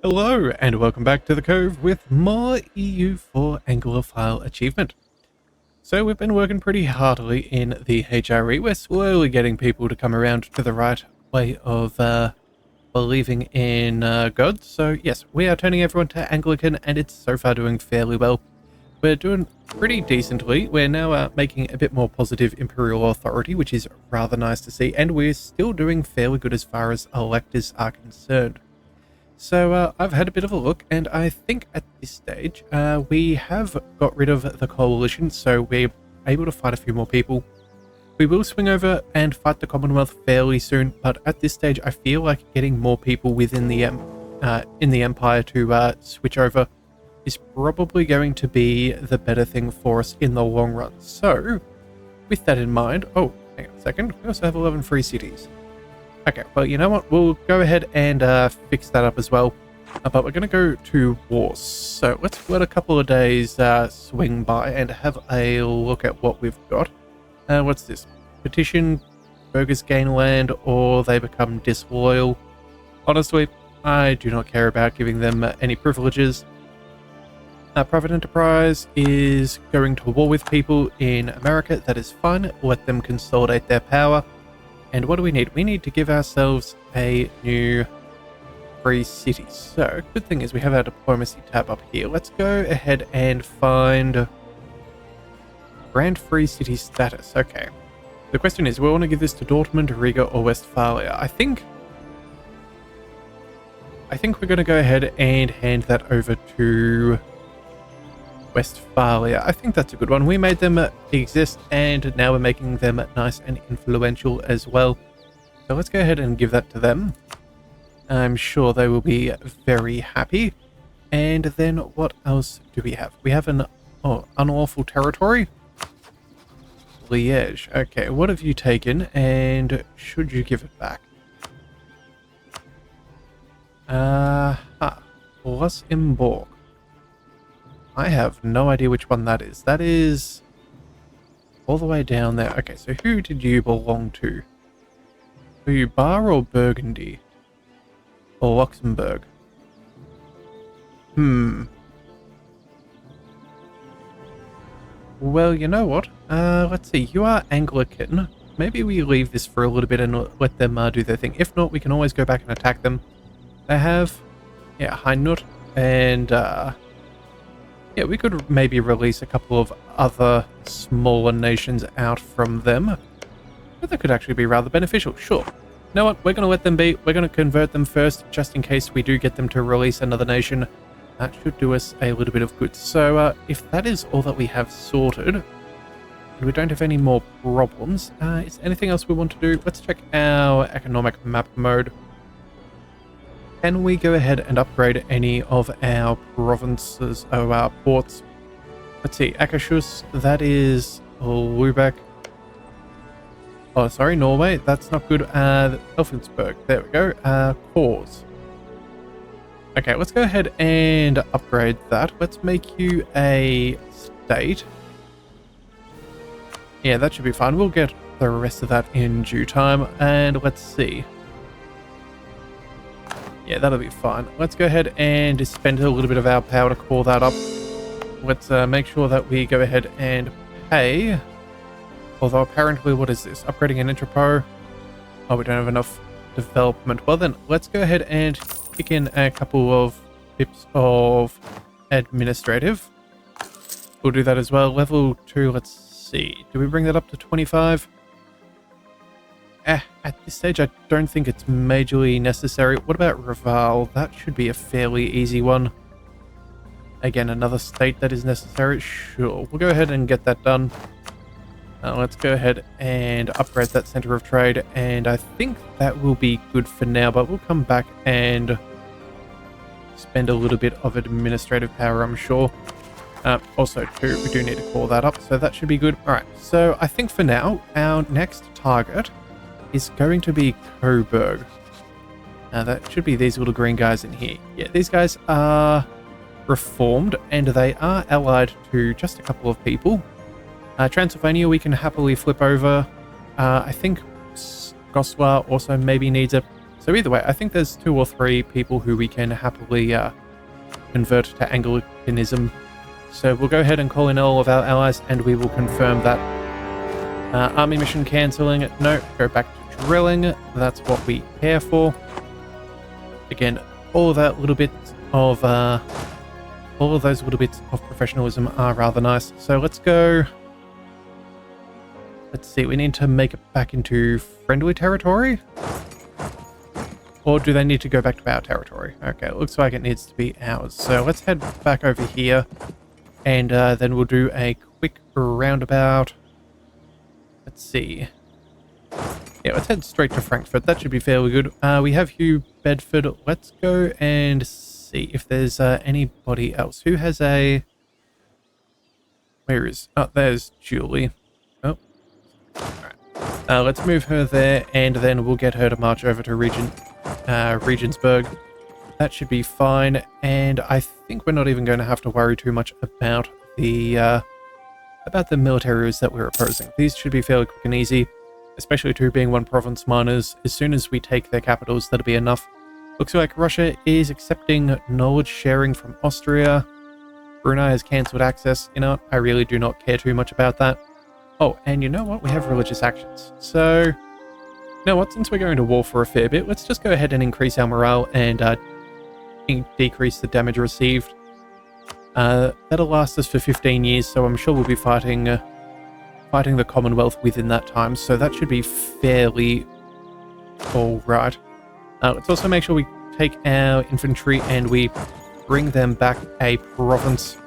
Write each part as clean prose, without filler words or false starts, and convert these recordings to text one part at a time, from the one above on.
Hello and welcome back to the Cove with more EU4 Anglophile achievement. So we've been working pretty heartily in the HRE. We're slowly getting people to come around to the right way of believing in God. So yes, we are turning everyone to Anglican and it's so far doing fairly well. We're doing pretty decently. We're now making a bit more positive Imperial Authority, which is rather nice to see. And we're still doing fairly good as far as electors are concerned. So I've had a bit of a look, and I think at this stage we have got rid of the coalition, so we're able to fight a few more people. We will swing over and fight the Commonwealth fairly soon, but at this stage I feel like getting more people within the Empire to switch over is probably going to be the better thing for us in the long run. So with that in mind, oh, hang on a second, we also have 11 free cities. Okay, well, you know what? We'll go ahead and fix that up as well. But we're going to go to war. So let's let a couple of days swing by and have a look at what we've got. What's this? Petition, burghers gain land, or they become disloyal. Honestly, I do not care about giving them any privileges. Private enterprise is going to war with people in America. That is fine. Let them consolidate their power. And what do we need? We need to give ourselves a new free city. So, good thing is we have our diplomacy tab up here. Let's go ahead and find Grand Free City status. Okay. The question is, we want to give this to Dortmund, Riga, or Westphalia. I think we're going to go ahead and hand that over to Westphalia. I think that's a good one. We made them exist and now we're making them nice and influential as well. So let's go ahead and give that to them. I'm sure they will be very happy. And then what else do we have? We have an unlawful territory. Liège. Okay, what have you taken and should you give it back? Luxembourg. I have no idea which one that is. That is all the way down there. Okay, so who did you belong to? Were you Bar or Burgundy? Or Luxembourg? Well, you know what? Let's see. You are Anglican. Maybe we leave this for a little bit and let them do their thing. If not, we can always go back and attack them. They have, yeah, Hainaut and yeah, we could maybe release a couple of other smaller nations out from them. But that could actually be rather beneficial. Sure. You know what? We're going to let them be. We're going to convert them first, just in case we do get them to release another nation. That should do us a little bit of good. So if that is all that we have sorted, and we don't have any more problems, is there anything else we want to do? Let's check our economic map mode. Can we go ahead and upgrade any of our provinces, or our ports? Let's see, Akershus, that is Lubeck. Oh, sorry, Norway, that's not good. Elfensburg, there we go. Kors. Okay, let's go ahead and upgrade that. Let's make you a state. Yeah, that should be fine. We'll get the rest of that in due time. And let's see. Yeah, that'll be fine. Let's go ahead and spend a little bit of our power to call that up. Let's make sure that we go ahead and pay. Although apparently, what is this? Upgrading an entrepot? Oh, we don't have enough development. Well then, let's go ahead and kick in a couple of pips of administrative. We'll do that as well. Level 2, let's see. Do we bring that up to 25? At this stage, I don't think it's majorly necessary. What about Reval? That should be a fairly easy one. Again, another state that is necessary. Sure, we'll go ahead and get that done. Let's go ahead and upgrade that center of trade. And I think that will be good for now, but we'll come back and spend a little bit of administrative power, I'm sure. Also, too, we do need to call that up, so that should be good. All right, so I think for now, our next target is going to be Coburg. That should be these little green guys in here. Yeah, these guys are reformed, and they are allied to just a couple of people. Transylvania, we can happily flip over. I think Goslar also maybe needs a So either way, I think there's 2 or 3 people who we can happily convert to Anglicanism. So we'll go ahead and call in all of our allies, and we will confirm that. Army mission cancelling. No, go back to drilling. That's what we care for. Again, all of those little bits of professionalism are rather nice. So let's go. Let's see. We need to make it back into friendly territory. Or do they need to go back to our territory? Okay, it looks like it needs to be ours. So let's head back over here. And then we'll do a quick roundabout. Let's see. Yeah, let's head straight to Frankfurt. That should be fairly good. We have Hugh Bedford. Let's go and see if there's anybody else who has a... Where is... Oh, there's Julie. Oh. Alright. Let's move her there, and then we'll get her to march over to Regensburg. That should be fine, and I think we're not even going to have to worry too much about the militaries that we're opposing. These should be fairly quick and easy, especially 2 being 1 province minors. As soon as we take their capitals, that'll be enough. Looks like Russia is accepting knowledge sharing from Austria. Brunei has cancelled access. You know what? I really do not care too much about that. Oh, and you know what? We have religious actions. So, you know what? Since we're going to war for a fair bit, let's just go ahead and increase our morale and decrease the damage received. That'll last us for 15 years, so I'm sure we'll be fighting the Commonwealth within that time, so that should be fairly alright. Let's also make sure we take our infantry and we bring them back a province,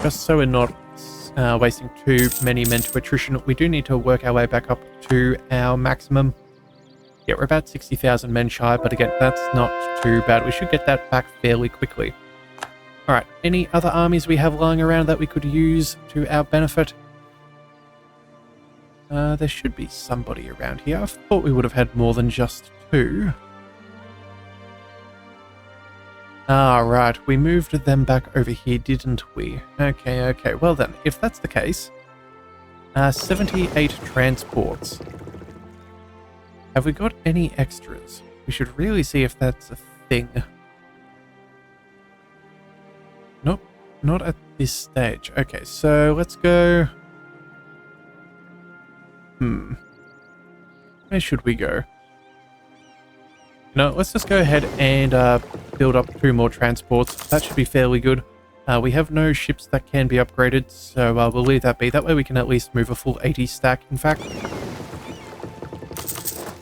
just so we're not wasting too many men to attrition. We do need to work our way back up to our maximum. Yeah, we're about 60,000 men shy, but again, that's not too bad. We should get that back fairly quickly. Alright, any other armies we have lying around that we could use to our benefit? There should be somebody around here. I thought we would have had more than just 2. Right, we moved them back over here, didn't we? Okay, well then, if that's the case, 78 transports. Have we got any extras? We should really see if that's a thing. Nope, not at this stage. Okay, so let's go... Where should we go? No, let's just go ahead and build up 2 more transports. That should be fairly good. We have no ships that can be upgraded, so we'll leave that be. That way we can at least move a full 80 stack, in fact.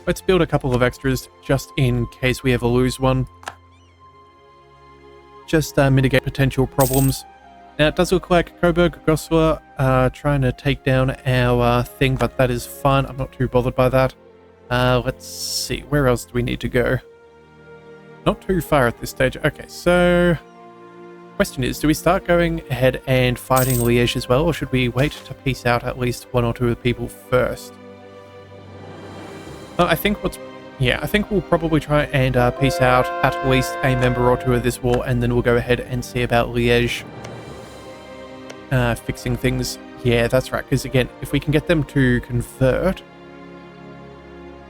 Let's build a couple of extras, just in case we ever lose one. Just mitigate potential problems. Now, it does look like Coburg Goslar trying to take down our thing, but that is fine. I'm not too bothered by that. Let's see. Where else do we need to go? Not too far at this stage. Okay, so... Question is, do we start going ahead and fighting Liège as well, or should we wait to peace out at least 1 or 2 of the people first? I think we'll probably try and peace out at least a member or 2 of this war, and then we'll go ahead and see about Liège fixing things. Yeah, that's right, because again, if we can get them to convert,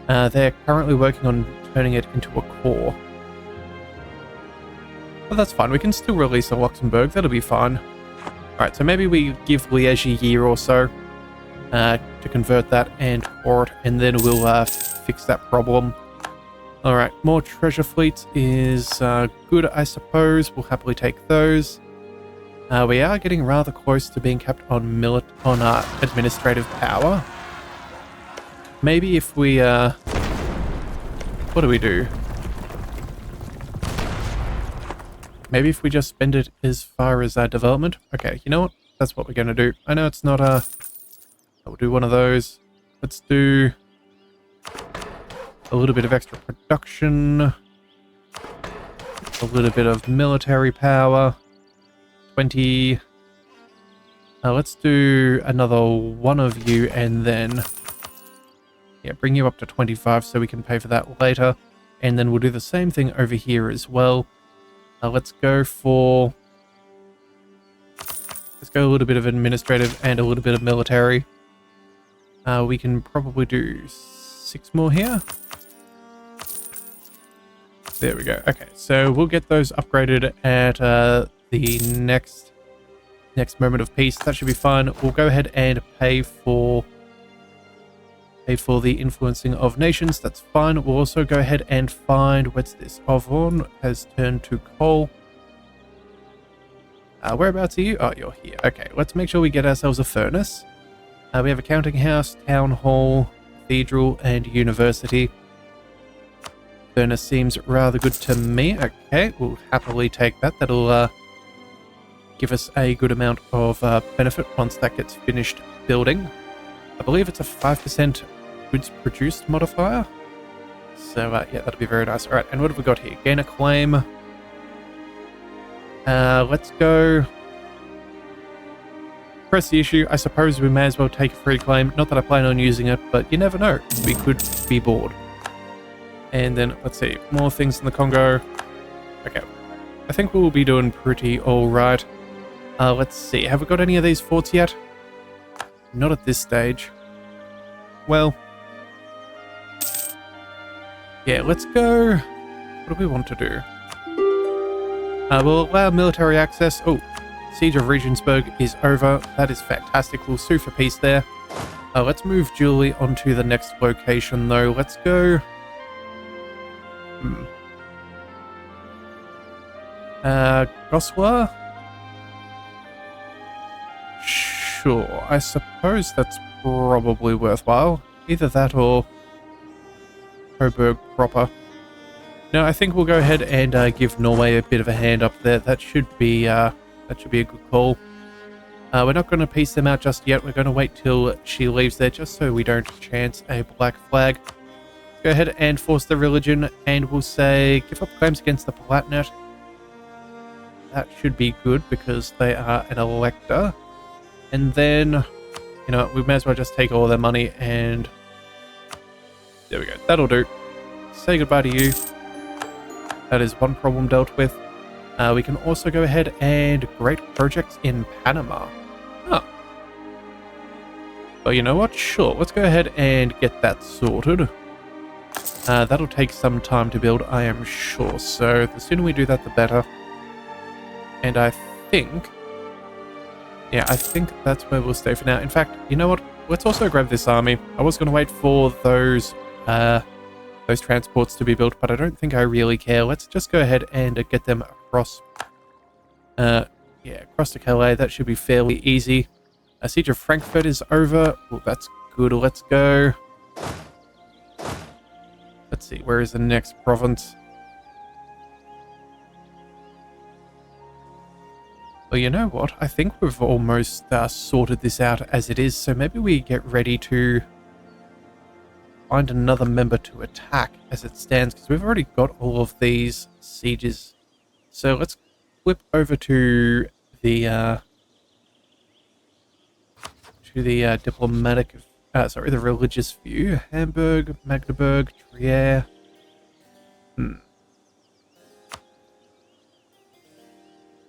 they're currently working on turning it into a core. But that's fine, we can still release the Luxembourg, that'll be fine. Alright, so maybe we give Liège a year or so to convert that and core it, and then we'll fix that problem. Alright, more treasure fleets is good, I suppose. We'll happily take those. We are getting rather close to being kept on administrative power. Maybe if we, what do we do? Maybe if we just spend it as far as development. Okay, you know what? That's what we're going to do. I know it's not we'll do one of those. Let's do a little bit of extra production. A little bit of military power. 20. Let's do another 1 of you and then... Yeah, bring you up to 25 so we can pay for that later. And then we'll do the same thing over here as well. Let's go for... Let's go a little bit of administrative and a little bit of military. We can probably do 6 more here. There we go. Okay, so we'll get those upgraded at the next moment of peace. That should be fine. We'll go ahead and pay for the influencing of nations. That's fine. We'll also go ahead and find, what's this? Avon has turned to coal. Whereabouts are you? Oh, you're here. Okay, let's make sure we get ourselves a furnace. We have a counting house, town hall, cathedral, and university. Furnace seems rather good to me. Okay, we'll happily take that. That'll give us a good amount of benefit once that gets finished building. I believe it's a 5% goods produced modifier. So, yeah, that'll be very nice. All right, and what have we got here? Gain a claim. Let's go. Press the issue. I suppose we may as well take a free claim. Not that I plan on using it, but you never know. We could be bored. And then, let's see, more things in the Congo. Okay, I think we'll be doing pretty alright. Let's see, have we got any of these forts yet? Not at this stage. Well, yeah, let's go. What do we want to do? We'll allow military access. Oh, Siege of Regensburg is over. That is fantastic. We'll sue for peace there. Let's move Julie onto the next location, though. Let's go. Goslar? Sure, I suppose that's probably worthwhile. Either that or Coburg proper. No, I think we'll go ahead and give Norway a bit of a hand up there. That should be a good call. We're not going to piece them out just yet. We're going to wait till she leaves there, just so we don't chance a black flag. Go ahead and force the religion, and we'll say give up claims against the Palatinate. That should be good because they are an elector. And then, you know, we may as well just take all their money and there we go. That'll do. Say goodbye to you. That is one problem dealt with. We can also go ahead and great projects in Panama. Oh. Well, you know what? Sure. Let's go ahead and get that sorted. That'll take some time to build, I am sure. So the sooner we do that, the better. And I think... yeah, I think that's where we'll stay for now. In fact, you know what? Let's also grab this army. I was going to wait for those transports to be built, but I don't think I really care. Let's just go ahead and get them across. Yeah, across to Calais. That should be fairly easy. Siege of Frankfurt is over. Well, that's good. Let's go. Let's see, where is the next province? Well, you know what? I think we've almost sorted this out as it is, so maybe we get ready to find another member to attack as it stands, because we've already got all of these sieges. So let's flip over to the diplomatic, the religious view. Hamburg, Magdeburg, Trier.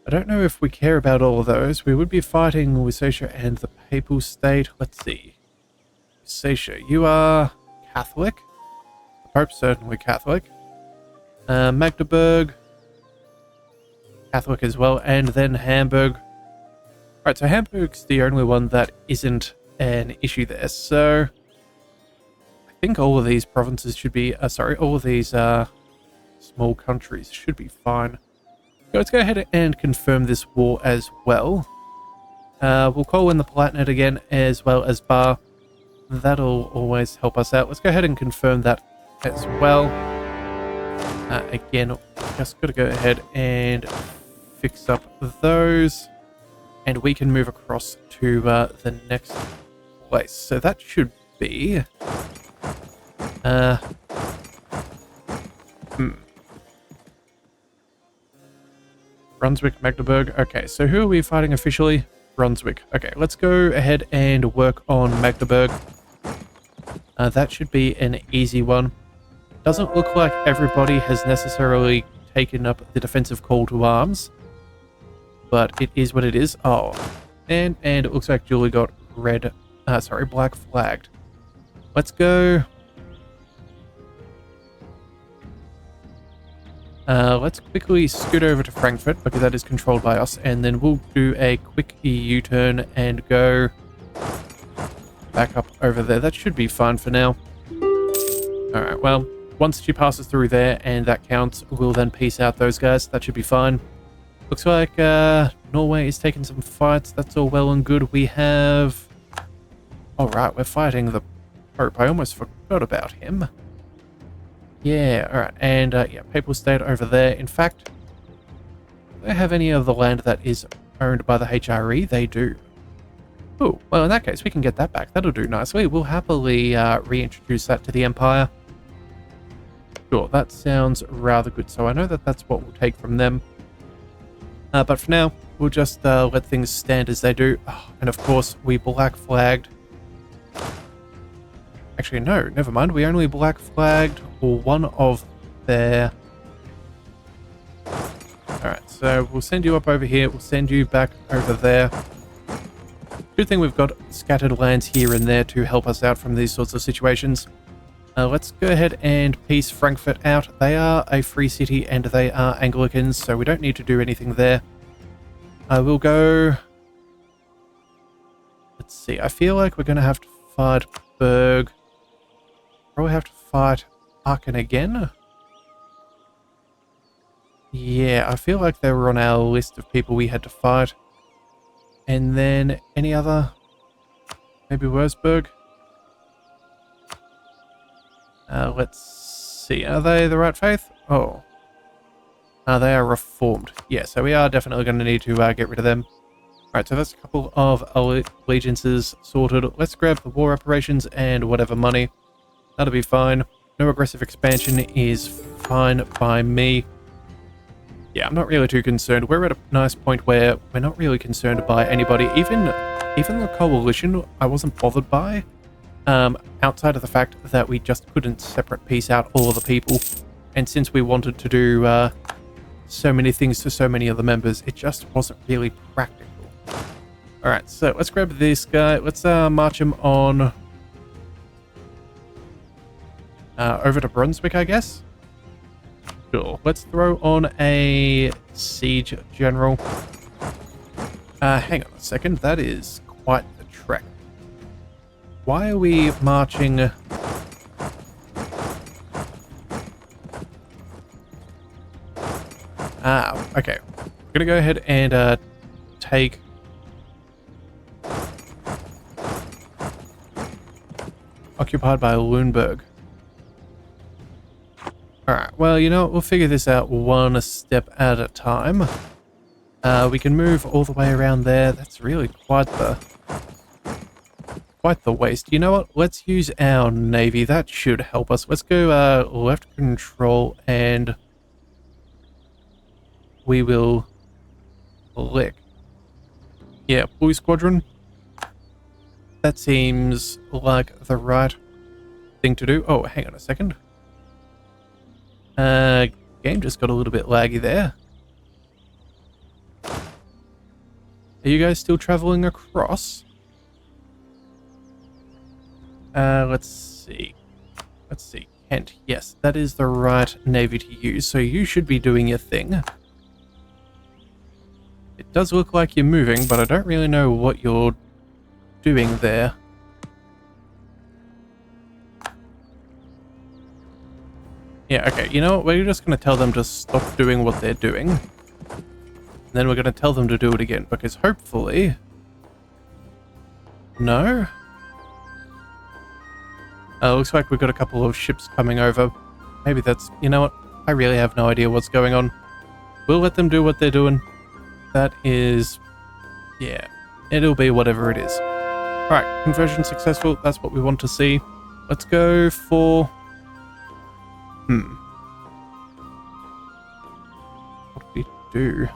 I don't know if we care about all of those. We would be fighting Lusatia and the Papal State. Let's see. Lusatia, you are Catholic. The Pope's certainly Catholic. Magdeburg, Catholic as well. And then Hamburg. Alright, so Hamburg's the only one that isn't an issue there. So I think all of these provinces should be... all of these small countries should be fine. Let's go ahead and confirm this war as well. We'll call in the Palatinate again, as well as Bar. That'll always help us out. Let's go ahead and confirm that as well. Again, just got to go ahead and fix up those. And we can move across to the next place. So that should be... Brunswick, Magdeburg. Okay, so who are we fighting officially? Brunswick. Okay, let's go ahead and work on Magdeburg. That should be an easy one. Doesn't look like everybody has necessarily taken up the defensive call to arms, but it is what it is. Oh, and it looks like Julie got black flagged. Let's go. Let's quickly scoot over to Frankfurt because that is controlled by us, and then we'll do a quick EU turn and go back up over there. That should be fine for now. Alright, well, once she passes through there and that counts, we'll then peace out those guys. That should be fine. Looks like Norway is taking some fights. That's all well and good. We have... Alright, we're fighting the Pope. I almost forgot about him. Yeah, alright. And yeah, Papal State over there. In fact, do they have any of the land that is owned by the HRE? They do. Oh, well, in that case, we can get that back. That'll do nicely. We'll happily reintroduce that to the Empire. Sure, that sounds rather good. So I know that that's what we'll take from them. But for now, we'll just let things stand as they do. Oh, and of course, we black flagged. Actually, no, never mind. We only black flagged one of their... Alright, so we'll send you up over here. We'll send you back over there. Good thing we've got scattered lands here and there to help us out from these sorts of situations. Let's go ahead and peace Frankfurt out. They are a free city and they are Anglicans, so we don't need to do anything there. We'll go... Let's see, I feel like we're going to have to fight Berg. Probably have to fight Aachen again. Yeah, I feel like they were on our list of people we had to fight. And then any other? Maybe Wurzburg? Let's see. Are they the right faith? Oh. They are reformed. Yeah, so we are definitely going to need to get rid of them. Alright, so that's a couple of allegiances sorted. Let's grab the war reparations and whatever money. That'll be fine. No aggressive expansion is fine by me. Yeah, I'm not really too concerned. We're at a nice point where we're not really concerned by anybody. Even the coalition, I wasn't bothered by. Outside of the fact that we just couldn't separate piece out all of the people. And since we wanted to do so many things to so many of the members, it just wasn't really practical. Alright, so let's grab this guy. Let's march him on over to Brunswick, I guess. Sure. Let's throw on a siege general. Hang on a second. That is quite the trek. Why are we marching... okay. I'm gonna go ahead and take... Occupied by Lüneburg. Alright, well, you know what? We'll figure this out one step at a time. We can move all the way around there. That's really quite the waste. You know what? Let's use our navy. That should help us. Let's go left control and we will lick. Yeah, Blue Squadron. That seems like the right thing to do. Oh, hang on a second. Game just got a little bit laggy there. Are you guys still traveling across? Let's see. Let's see. Kent. Yes, that is the right navy to use. So you should be doing your thing. It does look like you're moving, but I don't really know what you're doing there. Yeah, okay, you know what? We're just going to tell them to stop doing what they're doing. And then we're going to tell them to do it again, because hopefully... No? Looks like we've got a couple of ships coming over. Maybe that's... You know what? I really have no idea what's going on. We'll let them do what they're doing. That is... Yeah. It'll be whatever it is. Alright, conversion successful. That's what we want to see. Let's go for... What do we do?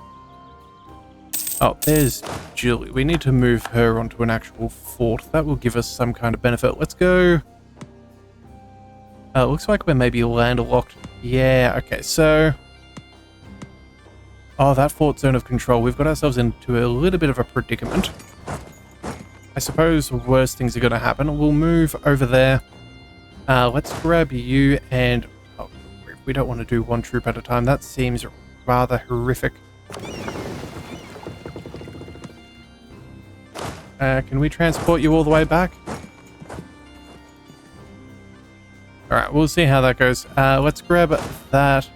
Oh, there's Julie. We need to move her onto an actual fort. That will give us some kind of benefit. Let's go... looks like we're maybe landlocked. Yeah, okay, so... Oh, that fort zone of control. We've got ourselves into a little bit of a predicament. I suppose worse things are going to happen. We'll move over there. Let's grab you and... Oh, we've we don't want to do one troop at a time. That seems rather horrific. Can we transport you all the way back? Alright, we'll see how that goes. Let's grab that.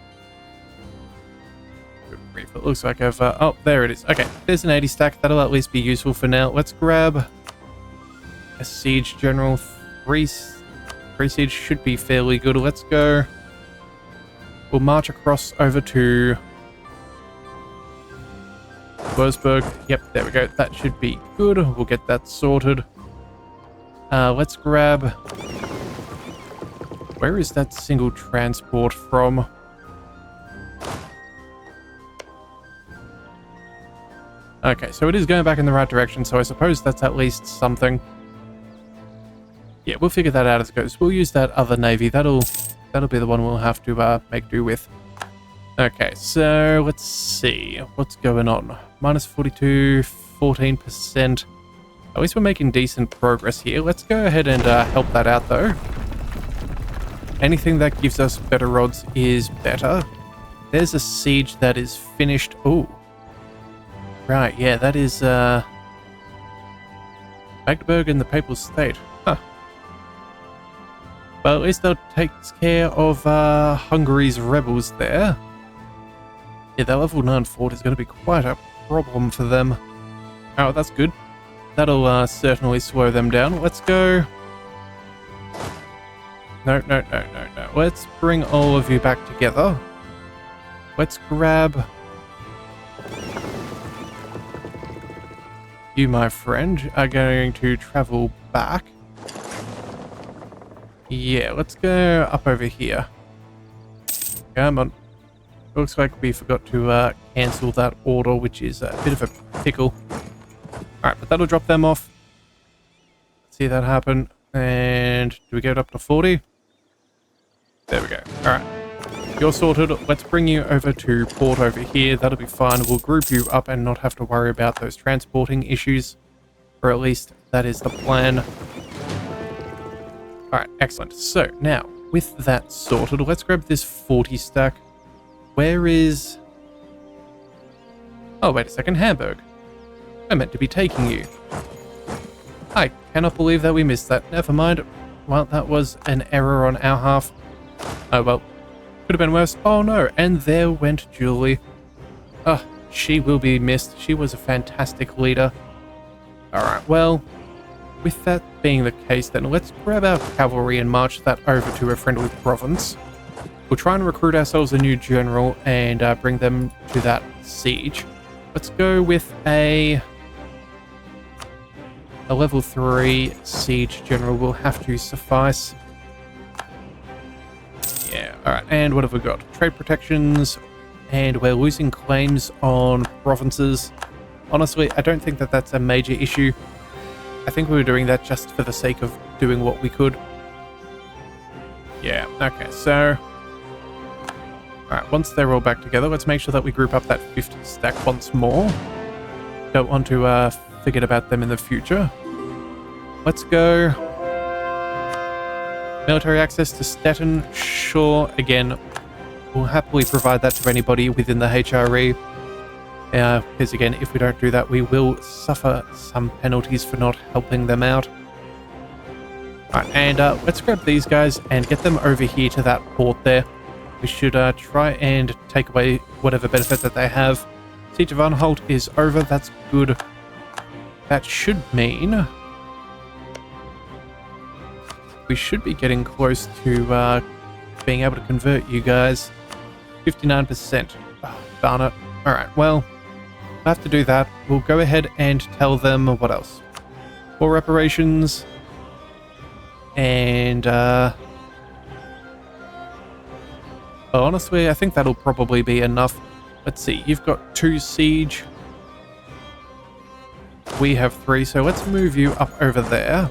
Good grief, it looks like I've... oh, there it is. Okay, there's an 80 stack. That'll at least be useful for now. Let's grab a siege general. Three siege should be fairly good. Let's go. We'll march across over to Wurzburg. Yep, there we go. That should be good. We'll get that sorted. Let's grab... Where is that single transport from? Okay, so it is going back in the right direction, so I suppose that's at least something. Yeah, we'll figure that out as it goes. We'll use that other navy. That'll be the one we'll have to make do with. Okay, so let's see. What's going on? Minus 42, 14%. At least we're making decent progress here. Let's go ahead and help that out, though. Anything that gives us better odds is better. There's a siege that is finished. Oh. Right, yeah, that is Magdeburg and the Papal State. Huh. Well, at least that takes care of Hungary's rebels there. Yeah, that level 9 fort is going to be quite a problem for them. Oh, that's good. That'll certainly slow them down. Let's go... No. Let's bring all of you back together. Let's grab... You, my friend, are going to travel back. Yeah, let's go up over here. Come on. Looks like we forgot to cancel that order, which is a bit of a pickle. Alright, but that'll drop them off. Let's see that happen. And do we get up to 40? There we go. Alright. You're sorted. Let's bring you over to port over here. That'll be fine. We'll group you up and not have to worry about those transporting issues. Or at least that is the plan. Alright, excellent. So, now, with that sorted, let's grab this 40 stack. Where is... Oh, wait a second. Hamburg. I meant to be taking you. I cannot believe that we missed that. Never mind. Well, that was an error on our half. Oh, well. Could have been worse. Oh, no. And there went Julie. She will be missed. She was a fantastic leader. Alright, well, with that being the case, then let's grab our cavalry and march that over to a friendly province. We'll try and recruit ourselves a new general and bring them to that siege. Let's go with a level 3 siege general will have to suffice. Yeah, alright, and what have we got? Trade protections, and we're losing claims on provinces. Honestly, I don't think that that's a major issue. I think we were doing that just for the sake of doing what we could. Yeah, okay, so... Alright, once they're all back together, let's make sure that we group up that 50 stack once more. Don't want to forget about them in the future. Let's go. Military access to Stettin, sure. Again, we'll happily provide that to anybody within the HRE. Because again, if we don't do that, we will suffer some penalties for not helping them out. Alright, and let's grab these guys and get them over here to that port there. We should try and take away whatever benefit that they have. Siege of Anhalt is over. That's good. That should mean we should be getting close to being able to convert you guys. 59%. Oh, darn it. Alright, well, we'll have to do that. We'll go ahead and tell them what else. War reparations. And, well, honestly, I think that'll probably be enough. Let's see, you've got 2 siege. We have 3, so let's move you up over there.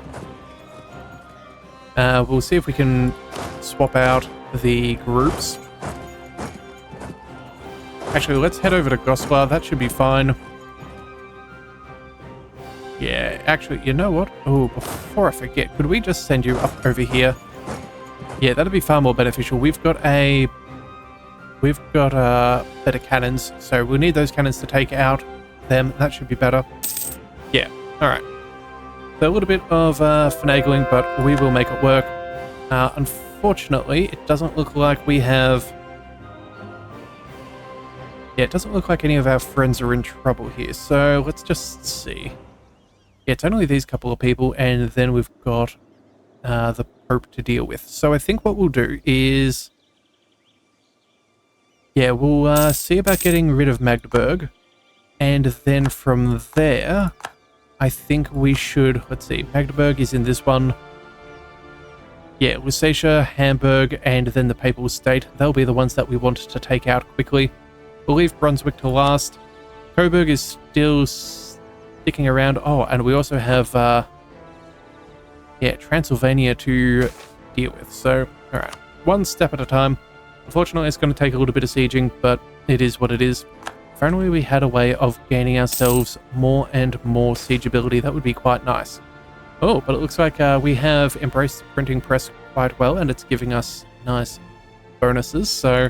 We'll see if we can swap out the groups. Actually, let's head over to Goslar. That should be fine. Yeah, actually, you know what? Oh, before I forget, could we just send you up over here? Yeah, that'd be far more beneficial. We've got a we've got better cannons, so we'll need those cannons to take out them. That should be better. Yeah, alright. So a little bit of finagling, but we will make it work. Unfortunately, it doesn't look like we have... Yeah, it doesn't look like any of our friends are in trouble here, so let's just see. Yeah, it's only these couple of people, and then we've got the Pope to deal with. So I think what we'll do is... Yeah, we'll see about getting rid of Magdeburg, and then from there, I think we should... Let's see, Magdeburg is in this one. Yeah, Lusatia, Hamburg, and then the Papal State. They'll be the ones that we want to take out quickly. We'll leave Brunswick to last. Coburg is still sticking around. Oh, and we also have, yeah, Transylvania to deal with. So, alright, one step at a time. Unfortunately, it's going to take a little bit of sieging, but it is what it is. If only we had a way of gaining ourselves more and more siegeability, that would be quite nice. Oh, but it looks like we have embraced the printing press quite well, and it's giving us nice bonuses, so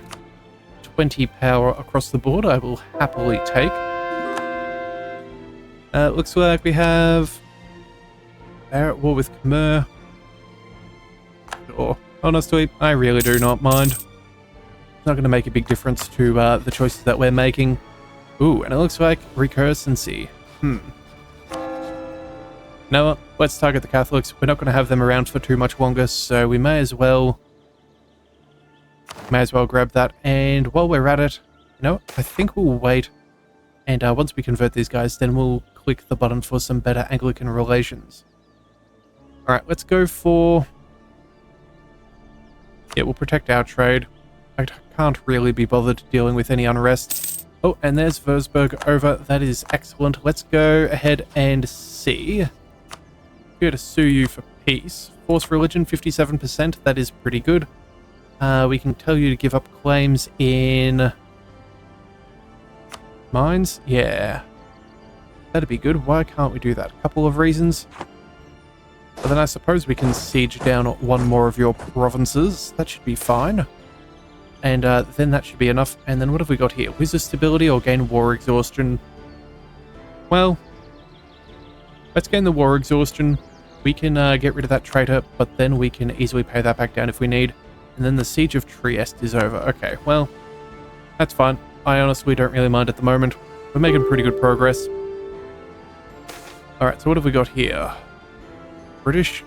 20 power across the board I will happily take. Looks like we have... They're at war with Khmer. Sure. Honestly, I really do not mind. It's not going to make a big difference to the choices that we're making. Ooh, and it looks like recurrency. Now, let's target the Catholics. We're not going to have them around for too much longer, so we may as well grab that. And while we're at it, you know, I think we'll wait. And once we convert these guys, then we'll click the button for some better Anglican relations. Alright, let's go for... Yeah, we'll protect our trade. I can't really be bothered dealing with any unrest. Oh, and there's Würzburg over. That is excellent. Let's go ahead and see. Go to sue you for peace. Force religion, 57%. That is pretty good. We can tell you to give up claims in... mines? Yeah. That'd be good. Why can't we do that? A couple of reasons. But then I suppose we can siege down one more of your provinces. That should be fine. And then that should be enough. And then what have we got here? Wizard stability or gain war exhaustion? Well, let's gain the war exhaustion. We can get rid of that traitor, but then we can easily pay that back down if we need. And then the siege of Trieste is over. Okay, well, that's fine. I honestly don't really mind at the moment. We're making pretty good progress. Alright, so what have we got here? British...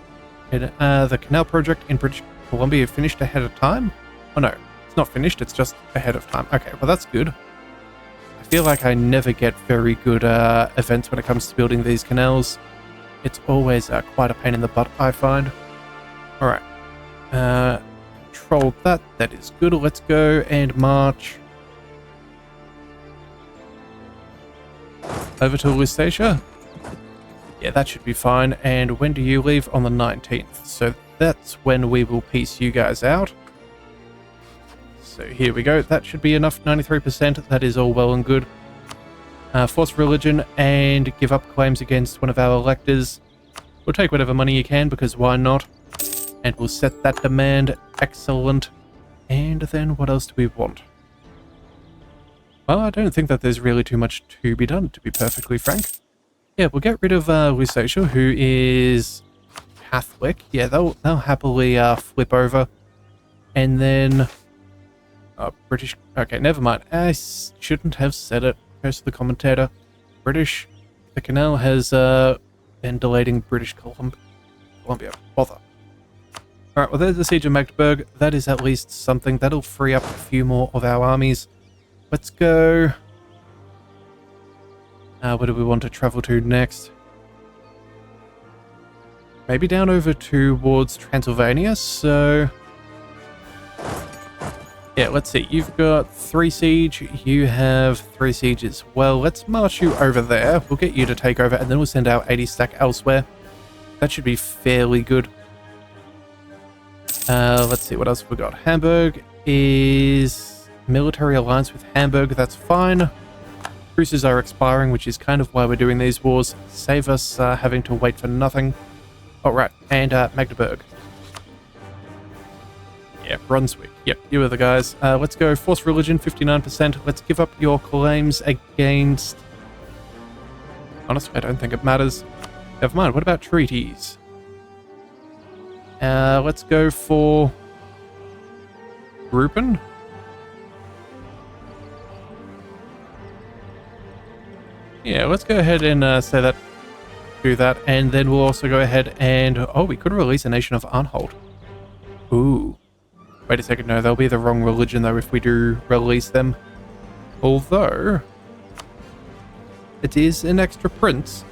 the canal project in British Columbia finished ahead of time? Oh no, it's not finished, it's just ahead of time. Okay, well that's good. I feel like I never get very good events when it comes to building these canals. It's always quite a pain in the butt, I find. Alright. Control that. That is good. Let's go and march over to Lusatia. Yeah, that should be fine. And when do you leave? On the 19th. So that's when we will piece you guys out. So here we go. That should be enough. 93%. That is all well and good. Force religion and give up claims against one of our electors. We'll take whatever money you can, because why not? And we'll set that demand. Excellent. And then what else do we want? Well, I don't think that there's really too much to be done, to be perfectly frank. Yeah, we'll get rid of Lusatia, who is Catholic. Yeah, they'll happily flip over. And then... British... Okay, never mind. I shouldn't have said it. Goes to the commentator. British... The canal has been delaying British Columbia. Bother. Alright, well there's the siege of Magdeburg. That is at least something. That'll free up a few more of our armies. Let's go... where do we want to travel to next? Maybe down over towards Transylvania, so... Yeah, let's see. You've got 3 siege, you have 3 sieges. Well, let's march you over there. We'll get you to take over, and then we'll send our 80 stack elsewhere. That should be fairly good. Let's see, what else have we got? Hamburg is military alliance with Hamburg. That's fine. Truces are expiring, which is kind of why we're doing these wars. Save us having to wait for nothing. Oh, right. And Magdeburg. Yeah, Brunswick. Yep, you are the guys. Let's go force religion, 59%. Let's give up your claims against... Honestly, I don't think it matters. Never mind, what about treaties? Let's go for... Rupin? Yeah, let's go ahead and say that. Do that, and then we'll also go ahead and... Oh, we could release a nation of Anhalt. Ooh. Wait a second, no, they'll be the wrong religion though if we do release them. Although... It is an extra prince.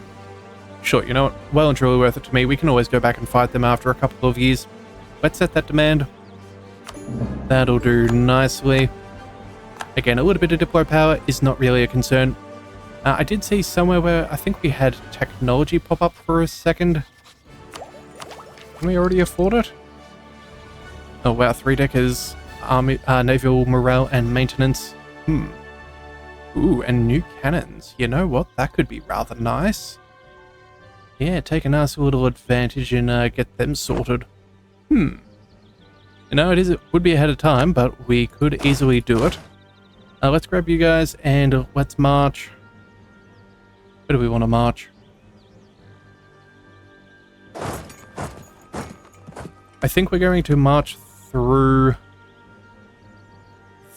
Sure, you know what? Well and truly worth it to me. We can always go back and fight them after a couple of years. Let's set that demand. That'll do nicely. Again, a little bit of Diplo power is not really a concern. I did see somewhere where I think we had technology pop up for a second. Can we already afford it? Oh wow, 3-deckers, army, naval morale and maintenance. Ooh, and new cannons. You know what? That could be rather nice. Yeah, take a nice little advantage and get them sorted. You know, it would be ahead of time, but we could easily do it. Let's grab you guys and let's march. Where do we want to march? I think we're going to march through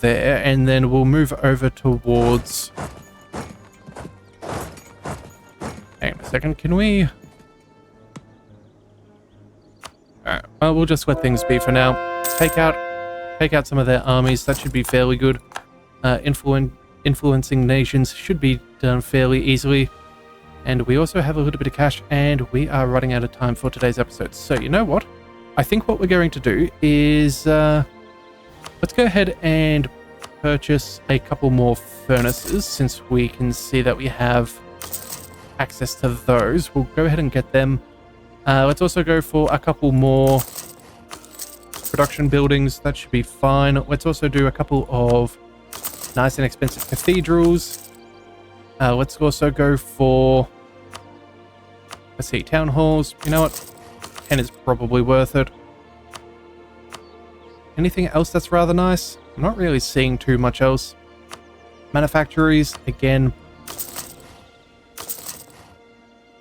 there, and then we'll move over towards... Hang on a second, can we... Alright, well, we'll just let things be for now. Take out some of their armies, that should be fairly good. Influencing nations should be done fairly easily. And we also have a little bit of cash, and we are running out of time for today's episode. So you know what? I think what we're going to do is let's go ahead and purchase a couple more furnaces, since we can see that we have access to those. We'll go ahead and get them. Let's also go for a couple more production buildings. That should be fine. Let's also do a couple of nice and expensive cathedrals. Let's also go for, let's see, town halls. You know what? 10 is probably worth it. Anything else that's rather nice? I'm not really seeing too much else. Manufactories, again.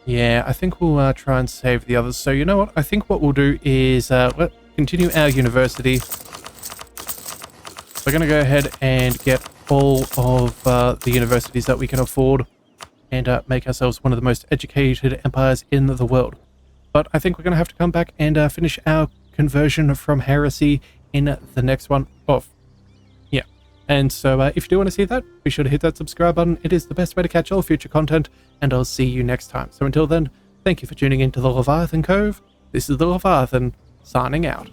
Yeah, I think we'll try and save the others. So you know what? I think what we'll do is let's continue our university. We're going to go ahead and get all of the universities that we can afford and make ourselves one of the most educated empires in the world. But I think we're going to have to come back and finish our conversion from heresy in the next one off. Yeah. And so if you do want to see that, be sure to hit that subscribe button. It is the best way to catch all future content, and I'll see you next time. So until then, thank you for tuning in to the Leviathan Cove. This is the Leviathan, signing out.